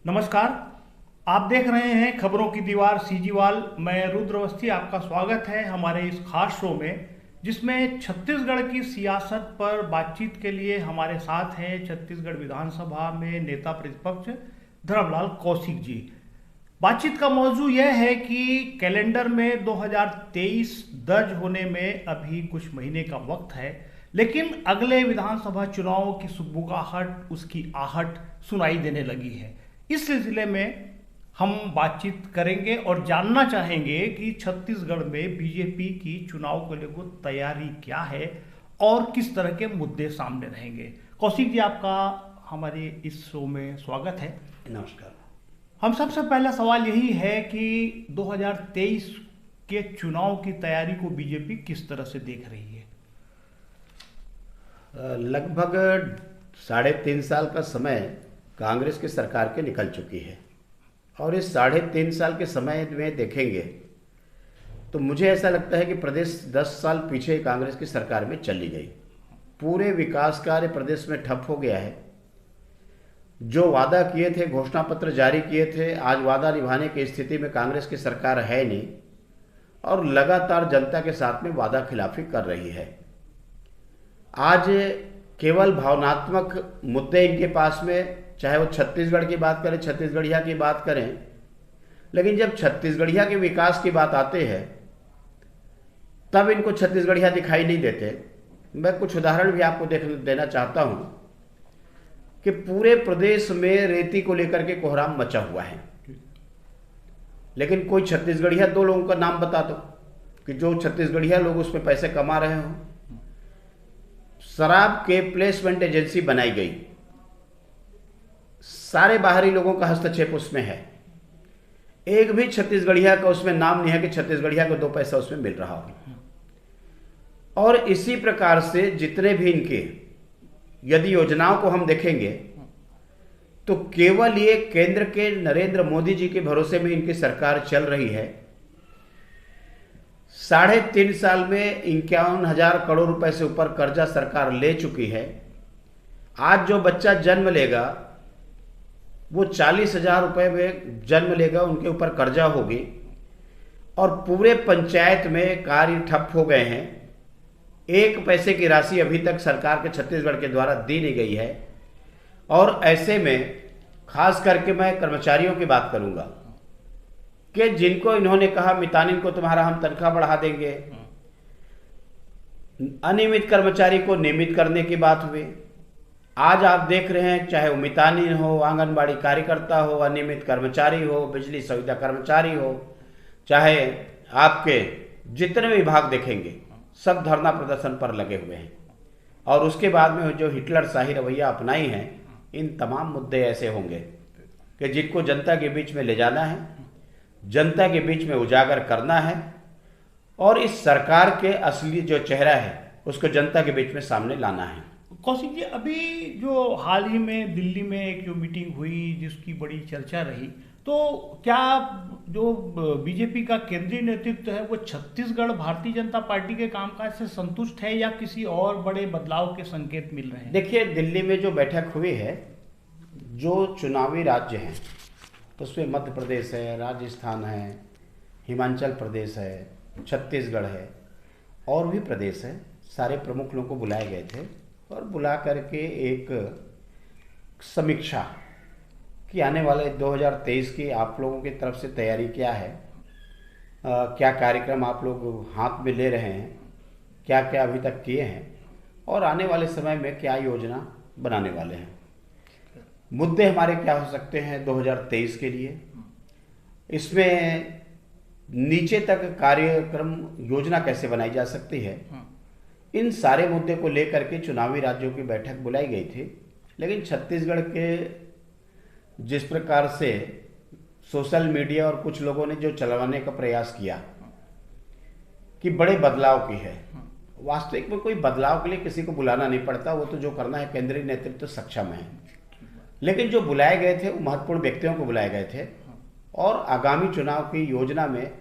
नमस्कार। आप देख रहे हैं खबरों की दीवार सीजीवाल। मैं रुद्र अवस्थी, आपका स्वागत है हमारे इस खास शो में, जिसमें छत्तीसगढ़ की सियासत पर बातचीत के लिए हमारे साथ हैं छत्तीसगढ़ विधानसभा में नेता प्रतिपक्ष धर्मलाल कौशिक जी। बातचीत का मौजू यह है कि कैलेंडर में 2023 दर्ज होने में अभी कुछ महीने का वक्त है, लेकिन अगले विधानसभा चुनाव की सुगबुगाहट, उसकी आहट सुनाई देने लगी है। इस सिलसिले में हम बातचीत करेंगे और जानना चाहेंगे कि छत्तीसगढ़ में बीजेपी की चुनाव को लेकर तैयारी क्या है और किस तरह के मुद्दे सामने रहेंगे। कौशिक जी, आपका हमारे इस शो में स्वागत है। नमस्कार। हम सबसे पहला सवाल यही है कि 2023 के चुनाव की तैयारी को बीजेपी किस तरह से देख रही है? लगभग 3.5 साल का समय कांग्रेस की सरकार के निकल चुकी है और इस 3.5 साल के समय में देखेंगे तो मुझे ऐसा लगता है कि प्रदेश 10 साल पीछे कांग्रेस की सरकार में चली गई। पूरे विकास कार्य प्रदेश में ठप हो गया है। जो वादा किए थे, घोषणा पत्र जारी किए थे, आज वादा निभाने की स्थिति में कांग्रेस की सरकार है नहीं और लगातार जनता के साथ में वादा खिलाफी कर रही है। आज केवल भावनात्मक मुद्दे इनके पास में, चाहे वो छत्तीसगढ़ की बात करें, छत्तीसगढ़िया की बात करें, लेकिन जब छत्तीसगढ़िया के विकास की बात आते हैं तब इनको छत्तीसगढ़िया दिखाई नहीं देते। मैं कुछ उदाहरण भी आपको देना चाहता हूं कि पूरे प्रदेश में रेती को लेकर के कोहराम मचा हुआ है, लेकिन कोई छत्तीसगढ़िया 2 लोगों का नाम बता दो कि जो छत्तीसगढ़िया लोग उसमें पैसे कमा रहे हो। शराब के प्लेसमेंट एजेंसी बनाई गई, सारे बाहरी लोगों का हस्तक्षेप उसमें है। एक भी छत्तीसगढ़िया का उसमें नाम नहीं है कि छत्तीसगढ़िया को 2 पैसा उसमें मिल रहा हो। और इसी प्रकार से जितने भी इनके यदि योजनाओं को हम देखेंगे तो केवल ये केंद्र के नरेंद्र मोदी जी के भरोसे में इनकी सरकार चल रही है। 3.5 साल में 51,000 करोड़ रुपए से ऊपर कर्जा सरकार ले चुकी है। आज जो बच्चा जन्म लेगा वो 40,000 रुपए में जन्म लेगा, उनके ऊपर कर्जा होगी और पूरे पंचायत में कार्य ठप हो गए हैं। 1 पैसे की राशि अभी तक सरकार के छत्तीसगढ़ के द्वारा दी नहीं गई है। और ऐसे में खास करके मैं कर्मचारियों की बात करूंगा कि जिनको इन्होंने कहा मितानिन को तुम्हारा हम तनख्वाह बढ़ा देंगे, अनियमित कर्मचारी को नियमित करने की बात हुई। आज आप देख रहे हैं, चाहे वो मितानिन हो, आंगनबाड़ी कार्यकर्ता हो, अनियमित कर्मचारी हो, बिजली सुविधा कर्मचारी हो, चाहे आपके जितने विभाग देखेंगे सब धरना प्रदर्शन पर लगे हुए हैं। और उसके बाद में जो हिटलर शाही रवैया अपनाई है, इन तमाम मुद्दे ऐसे होंगे कि जिनको जनता के बीच में ले जाना है, जनता के बीच में उजागर करना है और इस सरकार के असली जो चेहरा है उसको जनता के बीच में सामने लाना है। कौशिक जी, अभी जो हाल ही में दिल्ली में एक जो मीटिंग हुई जिसकी बड़ी चर्चा रही, तो क्या जो बीजेपी का केंद्रीय नेतृत्व है वो छत्तीसगढ़ भारतीय जनता पार्टी के कामकाज से संतुष्ट है या किसी और बड़े बदलाव के संकेत मिल रहे हैं? देखिए, दिल्ली में जो बैठक हुई है, जो चुनावी राज्य हैं उसमें मध्य प्रदेश है, राजस्थान है, हिमाचल प्रदेश है, छत्तीसगढ़ है और भी प्रदेश है, सारे प्रमुख लोगों को बुलाए गए थे और बुला करके एक समीक्षा कि आने वाले 2023 की आप लोगों की तरफ से तैयारी क्या है, क्या कार्यक्रम आप लोग हाथ में ले रहे हैं, क्या क्या अभी तक किए हैं और आने वाले समय में क्या योजना बनाने वाले हैं। मुद्दे हमारे क्या हो सकते हैं 2023 के लिए, इसमें नीचे तक कार्यक्रम योजना कैसे बनाई जा सकती है, इन सारे मुद्दे को लेकर के चुनावी राज्यों की बैठक बुलाई गई थी। लेकिन छत्तीसगढ़ के जिस प्रकार से सोशल मीडिया और कुछ लोगों ने जो चलवाने का प्रयास किया कि बड़े बदलाव की है, वास्तविक में कोई बदलाव के लिए किसी को बुलाना नहीं पड़ता, वो तो जो करना है केंद्रीय नेतृत्व सक्षम है। लेकिन जो बुलाए गए थे वो महत्वपूर्ण व्यक्तियों को बुलाए गए थे और आगामी चुनाव की योजना में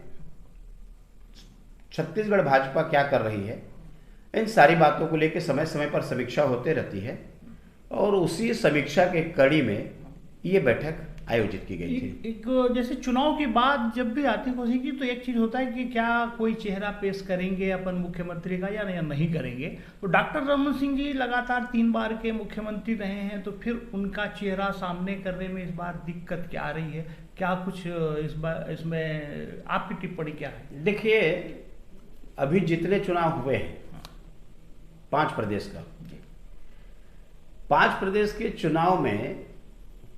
छत्तीसगढ़ भाजपा क्या कर रही है, इन सारी बातों को लेकर समय समय पर समीक्षा होते रहती है और उसी समीक्षा के कड़ी में ये बैठक आयोजित की गई थी। एक जैसे चुनाव के बाद जब भी आती कौशिक जी, तो एक चीज होता है कि क्या कोई चेहरा पेश करेंगे अपन मुख्यमंत्री का या नहीं करेंगे। तो डॉक्टर रमन सिंह जी लगातार 3 बार के मुख्यमंत्री रहे हैं, तो फिर उनका चेहरा सामने करने में इस बार दिक्कत क्या आ रही है? क्या कुछ इस बार इसमें आपकी टिप्पणी क्या है? देखिए, अभी जितने चुनाव हुए हैं 5 प्रदेश का, 5 प्रदेश के चुनाव में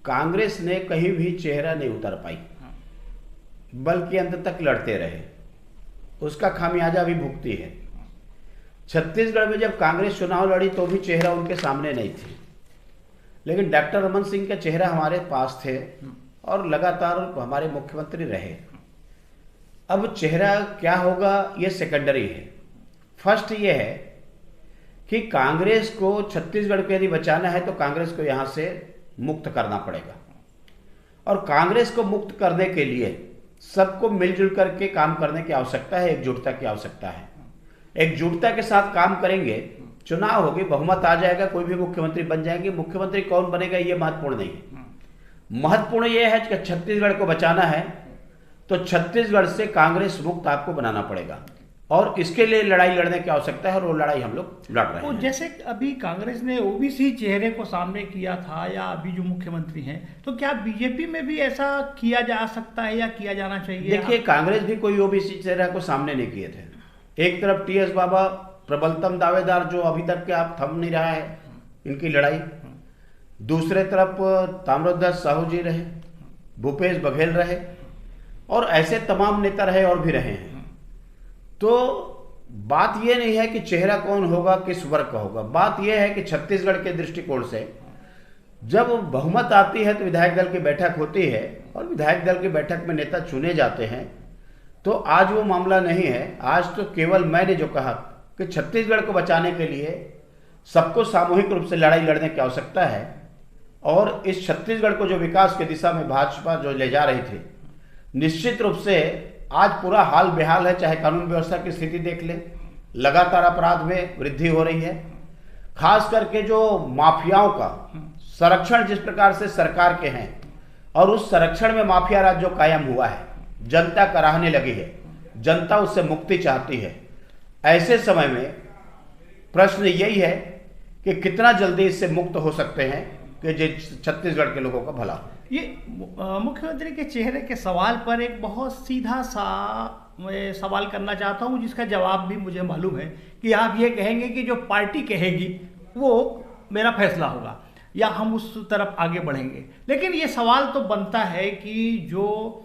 कांग्रेस ने कहीं भी चेहरा नहीं उतार पाई, बल्कि अंत तक लड़ते रहे। उसका खामियाजा भी भुगती है। छत्तीसगढ़ में जब कांग्रेस चुनाव लड़ी तो भी चेहरा उनके सामने नहीं थी, लेकिन डॉक्टर रमन सिंह का चेहरा हमारे पास थे और लगातार हमारे मुख्यमंत्री रहे। अब चेहरा क्या होगा ये सेकेंडरी है। फर्स्ट ये है कि कांग्रेस को छत्तीसगढ़ को यदि बचाना है तो कांग्रेस को यहाँ से मुक्त करना पड़ेगा, और कांग्रेस को मुक्त करने के लिए सबको मिलजुल करके काम करने की आवश्यकता है, एकजुटता की आवश्यकता है। एकजुटता के साथ काम करेंगे, चुनाव होगी, बहुमत आ जाएगा, कोई भी मुख्यमंत्री बन जाएंगे। मुख्यमंत्री कौन बनेगा ये महत्वपूर्ण नहीं है। महत्वपूर्ण ये है कि छत्तीसगढ़ को बचाना है तो छत्तीसगढ़ से कांग्रेस मुक्त आपको बनाना पड़ेगा, और इसके लिए लड़ाई लड़ने की आवश्यकता है, और वो लड़ाई हम लोग लड़ रहे हैं। जैसे अभी कांग्रेस ने ओबीसी चेहरे को सामने किया था, या अभी जो मुख्यमंत्री हैं, तो क्या बीजेपी में भी ऐसा किया जा सकता है या किया जाना चाहिए? देखिए, कांग्रेस भी कोई ओबीसी चेहरा को सामने नहीं किए थे। एक तरफ टीएस बाबा प्रबलतम दावेदार, जो अभी तक के आप थम नहीं रहा है इनकी लड़ाई। दूसरे तरफ ताम्रध्वज साहू जी रहे, भूपेश बघेल रहे, और ऐसे तमाम नेता रहे और भी रहे हैं। तो बात यह नहीं है कि चेहरा कौन होगा, किस वर्ग का होगा। बात यह है कि छत्तीसगढ़ के दृष्टिकोण से जब बहुमत आती है तो विधायक दल की बैठक होती है, और विधायक दल की बैठक में नेता चुने जाते हैं। तो आज वो मामला नहीं है। आज तो केवल मैंने जो कहा कि छत्तीसगढ़ को बचाने के लिए सबको सामूहिक रूप से लड़ाई लड़ने की आवश्यकता है, और इस छत्तीसगढ़ को जो विकास की दिशा में भाजपा जो ले जा रही थी, निश्चित रूप से आज पूरा हाल बेहाल है। चाहे कानून व्यवस्था की स्थिति देख लें, लगातार अपराध में वृद्धि हो रही है। खास करके जो माफियाओं का संरक्षण जिस प्रकार से सरकार के हैं, और उस संरक्षण में माफिया राज जो कायम हुआ है, जनता कराहने लगी है, जनता उससे मुक्ति चाहती है। ऐसे समय में प्रश्न यही है कि कितना जल्दी इससे मुक्त हो सकते हैं कि छत्तीसगढ़ के लोगों का भला हो। ये मुख्यमंत्री के चेहरे के सवाल पर एक बहुत सीधा सा मैं सवाल करना चाहता हूँ, जिसका जवाब भी मुझे मालूम है कि आप ये कहेंगे कि जो पार्टी कहेगी वो मेरा फैसला होगा, या हम उस तरफ आगे बढ़ेंगे। लेकिन ये सवाल तो बनता है कि जो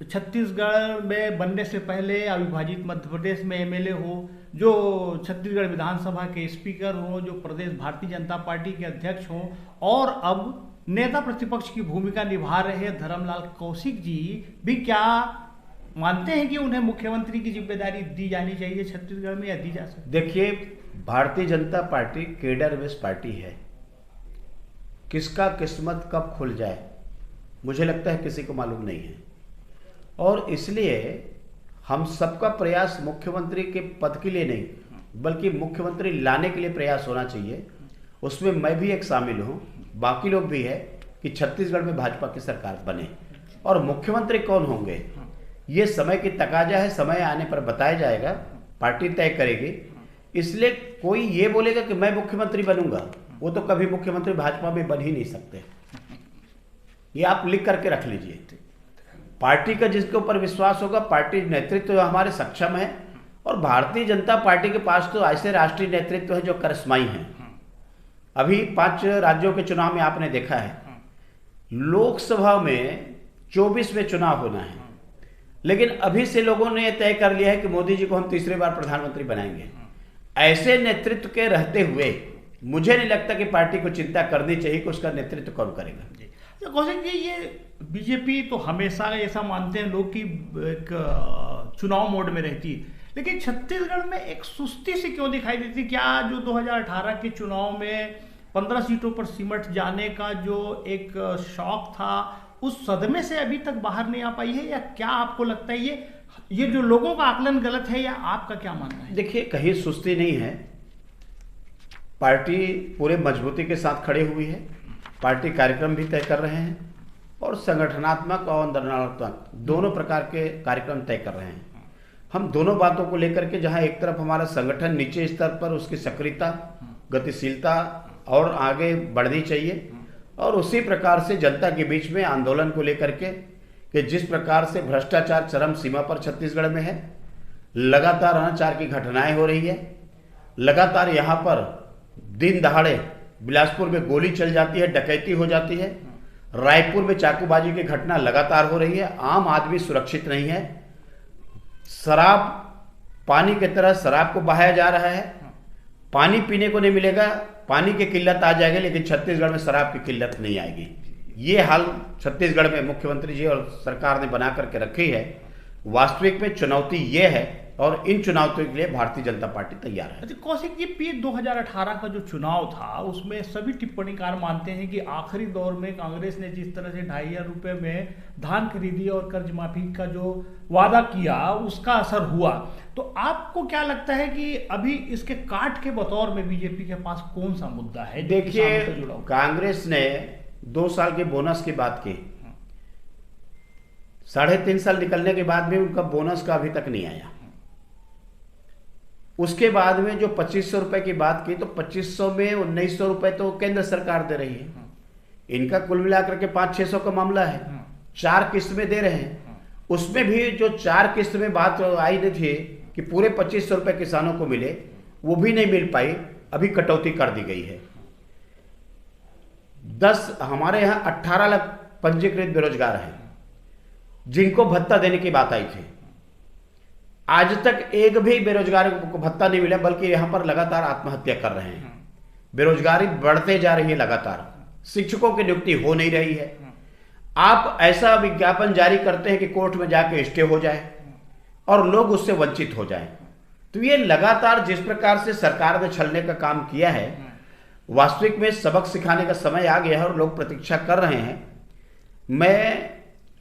छत्तीसगढ़ में बनने से पहले अविभाजित मध्य प्रदेश में एमएलए हो, जो छत्तीसगढ़ विधानसभा के स्पीकर हो, जो प्रदेश भारतीय जनता पार्टी के अध्यक्ष हों, और अब नेता प्रतिपक्ष की भूमिका निभा रहे धर्मलाल कौशिक जी भी क्या मानते हैं कि उन्हें मुख्यमंत्री की जिम्मेदारी दी जानी चाहिए छत्तीसगढ़ में, या दी जा सकती? देखिए, Bharatiya Janata party cadre based party है। किसका किस्मत कब खुल जाए मुझे लगता है किसी को मालूम नहीं है, और इसलिए हम सबका प्रयास मुख्यमंत्री के पद के लिए नहीं, बल्कि मुख्यमंत्री लाने के लिए प्रयास होना चाहिए। उसमें मैं भी एक शामिल हूँ, बाकी लोग भी है, कि छत्तीसगढ़ में भाजपा की सरकार बने। और मुख्यमंत्री कौन होंगे ये समय की तकाजा है, समय आने पर बताया जाएगा, पार्टी तय करेगी। इसलिए कोई ये बोलेगा कि मैं मुख्यमंत्री बनूंगा, वो तो कभी मुख्यमंत्री भाजपा में बन ही नहीं सकते। ये आप लिख करके रख लीजिए। पार्टी का जिसके ऊपर विश्वास होगा, पार्टी नेतृत्व तो हमारे सक्षम है, और भारतीय जनता पार्टी के पास तो ऐसे राष्ट्रीय नेतृत्व है जो करिश्माई हैं। अभी 5 राज्यों के चुनाव में आपने देखा है, लोकसभा में 24 में चुनाव होना है, लेकिन अभी से लोगों ने तय कर लिया है कि मोदी जी को हम तीसरी बार प्रधानमंत्री बनाएंगे। ऐसे नेतृत्व के रहते हुए मुझे नहीं लगता कि पार्टी को चिंता करनी चाहिए कि उसका नेतृत्व कौन करेगा। कौशिक जी, ये बीजेपी तो हमेशा ऐसा मानते हैं लोग कि एक चुनाव मोड में रहती है, लेकिन छत्तीसगढ़ में एक सुस्ती सी क्यों दिखाई देती? क्या जो 2018 के चुनाव में 15 सीटों पर सिमट जाने का जो एक शौक था, उस सदमे से अभी तक बाहर नहीं आ पाई है, या क्या आपको लगता है ये जो लोगों का आकलन गलत है, या आपका क्या मानना है? देखिए, कहीं सुस्ती नहीं है, पार्टी पूरे मजबूती के साथ खड़ी हुई है, पार्टी कार्यक्रम भी तय कर रहे हैं, और संगठनात्मक और आंदोलनात्मक दोनों प्रकार के कार्यक्रम तय कर रहे हैं। हम दोनों बातों को लेकर के, जहां एक तरफ हमारा संगठन निचले स्तर पर उसकी सक्रियता, गतिशीलता और आगे बढ़नी चाहिए, और उसी प्रकार से जनता के बीच में आंदोलन को लेकर के कि जिस प्रकार से भ्रष्टाचार चरम सीमा पर छत्तीसगढ़ में है, लगातार अनाचार की घटनाएं हो रही है, लगातार यहाँ पर दिन दहाड़े बिलासपुर में गोली चल जाती है, डकैती हो जाती है, रायपुर में चाकूबाजी की घटना लगातार हो रही है, आम आदमी सुरक्षित नहीं है, शराब पानी की तरह शराब को बहाया जा रहा है, पानी पीने को नहीं मिलेगा, पानी की किल्लत आ जाएगी, लेकिन छत्तीसगढ़ में शराब की किल्लत नहीं आएगी। ये हाल छत्तीसगढ़ में मुख्यमंत्री जी और सरकार ने बना करके रखी है। वास्तविक में चुनौती ये है, और इन चुनौतियों के लिए भारतीय जनता पार्टी तैयार है। अच्छा कौशिक जी, 2018 का जो चुनाव था उसमें सभी टिप्पणीकार मानते हैं कि आखिरी दौर में कांग्रेस ने जिस तरह से 2,500 रुपये में धान खरीदी और कर्ज माफी का जो वादा किया उसका असर हुआ, तो आपको क्या लगता है कि अभी इसके काट के बतौर में बीजेपी के पास कौन सा मुद्दा है? देखिए, कांग्रेस ने 2 साल के बोनस की बात की, 3.5 साल निकलने के बाद भी उनका बोनस का अभी तक नहीं आया। उसके बाद में जो 2500 रुपए की बात की, तो 2500 में 1900 रुपए तो केंद्र सरकार दे रही है। इनका कुल मिलाकर के 500-600 का मामला है, 4 किस्त में दे रहे हैं। उसमें भी जो 4 किस्त में बात आई नहीं थी कि पूरे 2500 रुपए किसानों को मिले, वो भी नहीं मिल पाई, अभी कटौती कर दी गई है। हमारे यहाँ 18 लाख पंजीकृत बेरोजगार हैं जिनको भत्ता देने की बात आई थी। आज तक एक भी बेरोजगार को भत्ता नहीं मिला, बल्कि यहां पर लगातार आत्महत्या कर रहे हैं। बेरोजगारी बढ़ते जा रही है लगातार, शिक्षकों की नियुक्ति हो नहीं रही है। आप ऐसा विज्ञापन जारी करते हैं कि कोर्ट में जाके स्टे हो जाए और लोग उससे वंचित हो जाएं। तो ये लगातार जिस प्रकार से सरकार ने छलने का काम किया है, वास्तविक में सबक सिखाने का समय आ गया है और लोग प्रतीक्षा कर रहे हैं। मैं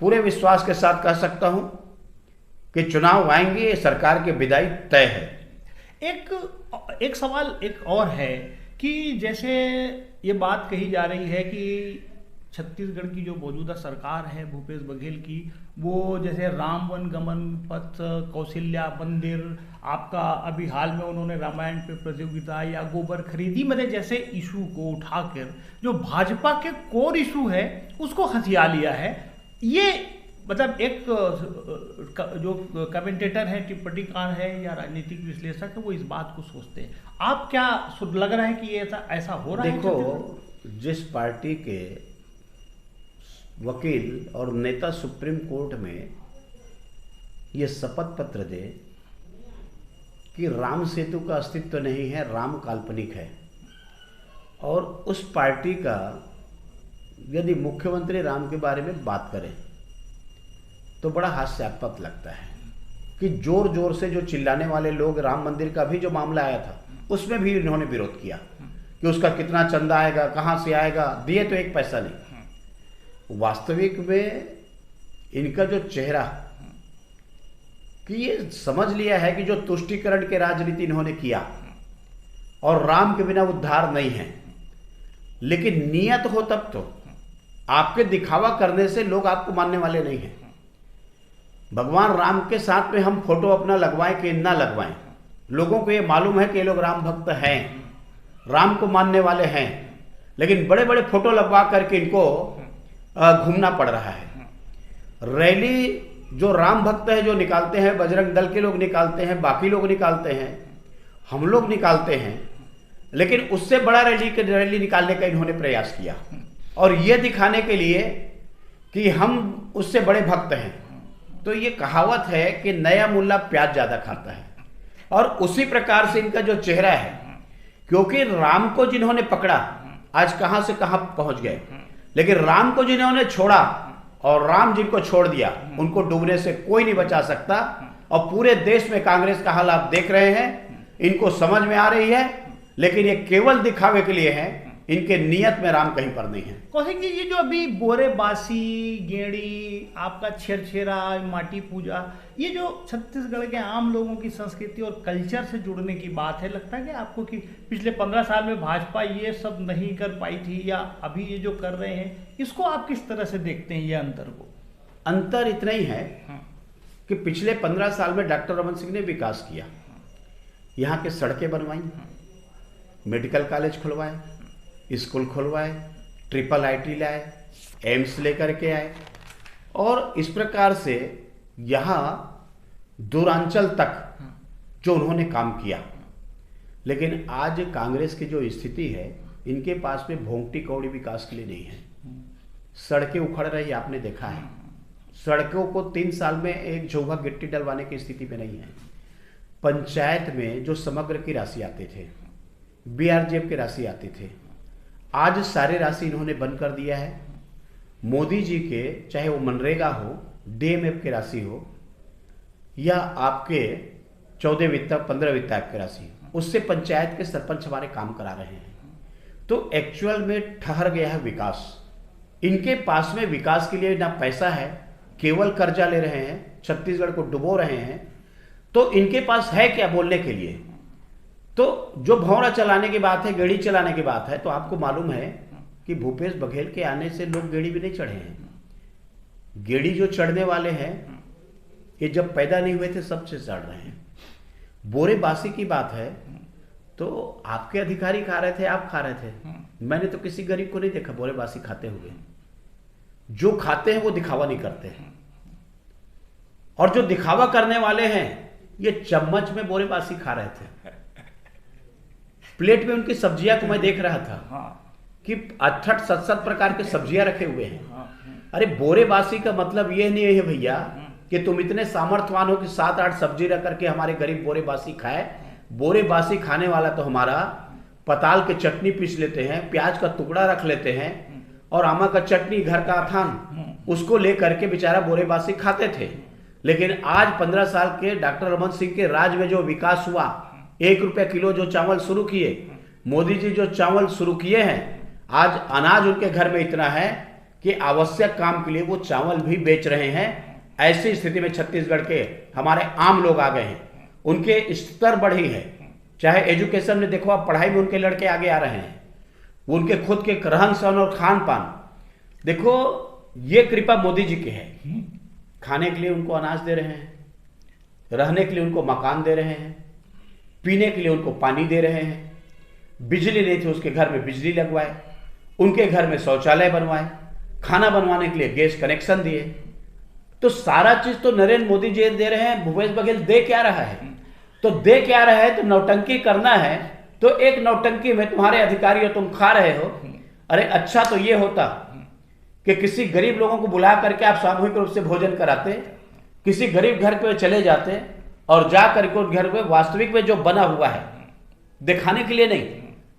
पूरे विश्वास के साथ कह सकता हूं कि चुनाव आएंगे, सरकार की विदाई तय है। एक सवाल एक और है कि जैसे ये बात कही जा रही है कि छत्तीसगढ़ की जो मौजूदा सरकार है भूपेश बघेल की, वो जैसे राम वन गमन पथ, कौशल्या मंदिर, आपका अभी हाल में उन्होंने रामायण पे प्रतियोगिता या गोबर खरीदी मदे जैसे इशू को उठाकर जो भाजपा के कोर इशू है उसको हथिया लिया है। ये मतलब एक जो कमेंटेटर है, टिप्पणीकार है या राजनीतिक विश्लेषक है, वो इस बात को सोचते हैं। आप क्या लग रहा है कि ये ऐसा हो रहा है? देखो, जिस पार्टी के वकील और नेता सुप्रीम कोर्ट में ये शपथ पत्र दे कि राम सेतु का अस्तित्व नहीं है, राम काल्पनिक है, और उस पार्टी का यदि मुख्यमंत्री राम के बारे में बात करें तो बड़ा हास्यास्पद लगता है कि जोर जोर से जो चिल्लाने वाले लोग, राम मंदिर का भी जो मामला आया था उसमें भी इन्होंने विरोध किया कि उसका कितना चंदा आएगा, कहाँ से आएगा, दिए तो एक पैसा नहीं। वास्तविक में इनका जो चेहरा कि ये समझ लिया है कि जो तुष्टीकरण के राजनीति इन्होंने किया और राम के बिना उद्धार नहीं है, लेकिन नियत हो तब तो आपके दिखावा करने से लोग आपको मानने वाले नहीं हैं। भगवान राम के साथ में हम फोटो अपना लगवाएं कि ना लगवाएं, लोगों को ये मालूम है कि ये लोग राम भक्त हैं, राम को मानने वाले हैं, लेकिन बड़े बड़े फोटो लगवा करके इनको घूमना पड़ रहा है। रैली जो राम भक्त है जो निकालते हैं, बजरंग दल के लोग निकालते हैं, बाकी लोग निकालते हैं, हम लोग निकालते हैं, लेकिन उससे बड़ा रैली निकालने का इन्होंने प्रयास किया और ये दिखाने के लिए कि हम उससे बड़े भक्त हैं। तो ये कहावत है कि नया मुल्ला प्याज ज्यादा खाता है, और उसी प्रकार से इनका जो चेहरा है, क्योंकि राम को जिन्होंने पकड़ा आज कहां से कहां पहुंच गए, लेकिन राम को जिन्होंने छोड़ा और राम जिनको छोड़ दिया उनको डूबने से कोई नहीं बचा सकता। और पूरे देश में कांग्रेस का हाल आप देख रहे हैं, इनको समझ में आ रही है, लेकिन ये केवल दिखावे के लिए है। इनके नियत में राम कहीं पर नहीं है। कौशिक जी, ये जो अभी बोरेबासी, गेड़ी, आपका छेरछेरा, माटी पूजा, ये जो छत्तीसगढ़ के आम लोगों की संस्कृति और कल्चर से जुड़ने की बात है, लगता है कि आपको कि पिछले 15 साल में भाजपा ये सब नहीं कर पाई थी, या अभी ये जो कर रहे हैं, इसको आप किस तरह से देखते हैं ये अंतर को? अंतर इतना ही है कि पिछले 15 साल में डॉक्टर रमन सिंह ने विकास किया, यहाँ के सड़कें बनवाई, मेडिकल कॉलेज खुलवाए, स्कूल खुलवाए, ट्रिपल आईटी लाए, एम्स लेकर के आए, और इस प्रकार से यहाँ दूरांचल तक जो उन्होंने काम किया। लेकिन आज कांग्रेस की जो स्थिति है, इनके पास में भोंगटी कौड़ी विकास के लिए नहीं है। सड़कें उखड़ रही, आपने देखा है। सड़कों को 3 साल में एक झोंका गिट्टी डलवाने की स्थिति में नहीं है। पंचायत में जो समग्र की राशि आते थे, बीआरजेएफ की राशि आती थे, आज सारी राशि इन्होंने बंद कर दिया है। मोदी जी के, चाहे वो मनरेगा हो, डीएमएफ की राशि हो, या आपके 14 वित्त 15 वित्त आयोग की राशि, उससे पंचायत के सरपंच हमारे काम करा रहे हैं। तो एक्चुअल में ठहर गया है विकास। इनके पास में विकास के लिए ना पैसा है, केवल कर्जा ले रहे हैं, छत्तीसगढ़ को डुबो रहे हैं। तो इनके पास है क्या बोलने के लिए? तो जो भौरा चलाने की बात है, गेड़ी चलाने की बात है, तो आपको मालूम है कि भूपेश बघेल के आने से लोग गेड़ी भी नहीं चढ़े हैं। गेड़ी जो चढ़ने वाले हैं, ये जब पैदा नहीं हुए थे सबसे चढ़ रहे हैं। बोरेबासी की बात है तो आपके अधिकारी खा रहे थे, आप खा रहे थे। मैंने तो किसी गरीब को नहीं देखा बोरेबासी खाते हुए। जो खाते हैं वो दिखावा नहीं करते हैं, और जो दिखावा करने वाले हैं ये चम्मच में बोरेबासी खा रहे थे। प्लेट में उनकी सब्जियां को मैं देख रहा था कि 68-70 प्रकार के सब्जियां रखे हुए हैं। अरे बोरेबासी का मतलब ये नहीं है भैया कि तुम इतने सामर्थ्यवान हो कि 7-8 सब्जी रख करके हमारे गरीब बोरेबासी खाए। बोरेबासी खाने वाला तो हमारा पताल के चटनी पीस लेते हैं, प्याज का टुकड़ा रख लेते हैं, और आमा का चटनी घर का अथान, उसको ले करके बेचारा बोरेबासी खाते थे। लेकिन आज 15 साल के डॉक्टर रमन सिंह के राज में जो विकास हुआ, 1 रुपया किलो जो चावल शुरू किए, मोदी जी जो चावल शुरू किए हैं, आज अनाज उनके घर में इतना है कि आवश्यक काम के लिए वो चावल भी बेच रहे हैं। ऐसी स्थिति में छत्तीसगढ़ के हमारे आम लोग आ गए हैं, उनके स्तर बढ़ी है। चाहे एजुकेशन में देखो आप, पढ़ाई में उनके लड़के आगे आ रहे हैं, उनके खुद के रहन सहन और खान पान देखो। ये कृपा मोदी जी की है। खाने के लिए उनको अनाज दे रहे हैं, रहने के लिए उनको मकान दे रहे हैं, पीने के लिए उनको पानी दे रहे हैं। बिजली नहीं थी, उसके घर में बिजली लगवाए, उनके घर में शौचालय बनवाए, खाना बनवाने के लिए गैस कनेक्शन दिए। तो सारा चीज तो नरेंद्र मोदी जी दे रहे हैं। भूपेश बघेल दे क्या रहा है? तो दे क्या रहा है? तो नौटंकी करना है तो एक नौटंकी में तुम्हारे अधिकारी हो, तुम खा रहे हो। अरे अच्छा तो ये होता कि किसी गरीब लोगों को बुला करके आप सामूहिक रूप से भोजन कराते, किसी गरीब घर पे चले जाते और जा करके उस घर पे वास्तविक में जो बना हुआ है, दिखाने के लिए नहीं,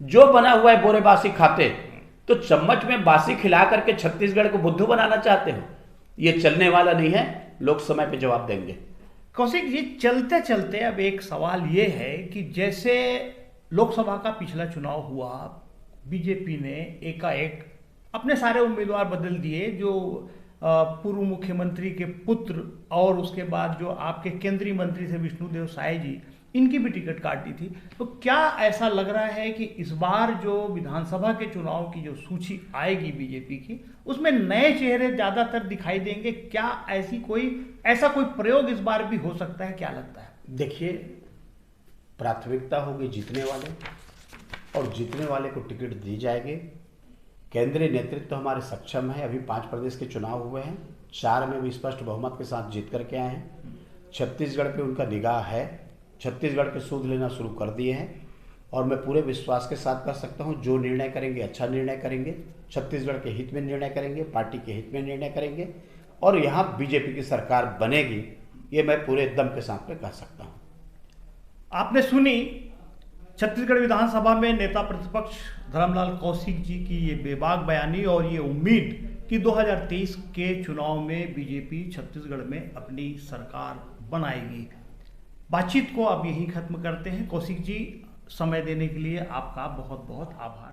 जो बना हुआ है बोरेबासी खाते। तो चम्मच में बासी खिला करके छत्तीसगढ़ को बुद्धू बनाना चाहते हो? ये चलने वाला नहीं है। लोग समय पे जवाब देंगे। कौशिक जी, चलते चलते अब एक सवाल ये है कि जैसे लोकसभा का पिछला चुनाव हुआ, बीजेपी ने एकाएक अपने सारे उम्मीदवार बदल दिए, जो पूर्व मुख्यमंत्री के पुत्र और उसके बाद जो आपके केंद्रीय मंत्री थे विष्णुदेव साय जी, इनकी भी टिकट काटी थी। तो क्या ऐसा लग रहा है कि इस बार जो विधानसभा के चुनाव की जो सूची आएगी बीजेपी की, उसमें नए चेहरे ज्यादातर दिखाई देंगे? क्या ऐसा कोई प्रयोग इस बार भी हो सकता है? क्या लगता है? देखिए, प्राथमिकता होगी जीतने वाले, और जीतने वाले को टिकट दी जाएगी। केंद्रीय नेतृत्व तो हमारे सक्षम है। अभी 5 प्रदेश के चुनाव हुए हैं, 4 में भी स्पष्ट बहुमत के साथ जीत करके आए हैं। छत्तीसगढ़ पे उनका निगाह है, छत्तीसगढ़ के सूद लेना शुरू कर दिए हैं, और मैं पूरे विश्वास के साथ कह सकता हूं, जो निर्णय करेंगे अच्छा निर्णय करेंगे, छत्तीसगढ़ के हित में निर्णय करेंगे, पार्टी के हित में निर्णय करेंगे, और यहाँ बीजेपी की सरकार बनेगी, ये मैं पूरे दम के साथ में कह सकता हूँ। आपने सुनी छत्तीसगढ़ विधानसभा में नेता प्रतिपक्ष धर्मलाल कौशिक जी की ये बेबाक बयानी और ये उम्मीद कि 2023 के चुनाव में बीजेपी छत्तीसगढ़ में अपनी सरकार बनाएगी। बातचीत को अब यहीं खत्म करते हैं। कौशिक जी, समय देने के लिए आपका बहुत बहुत आभार।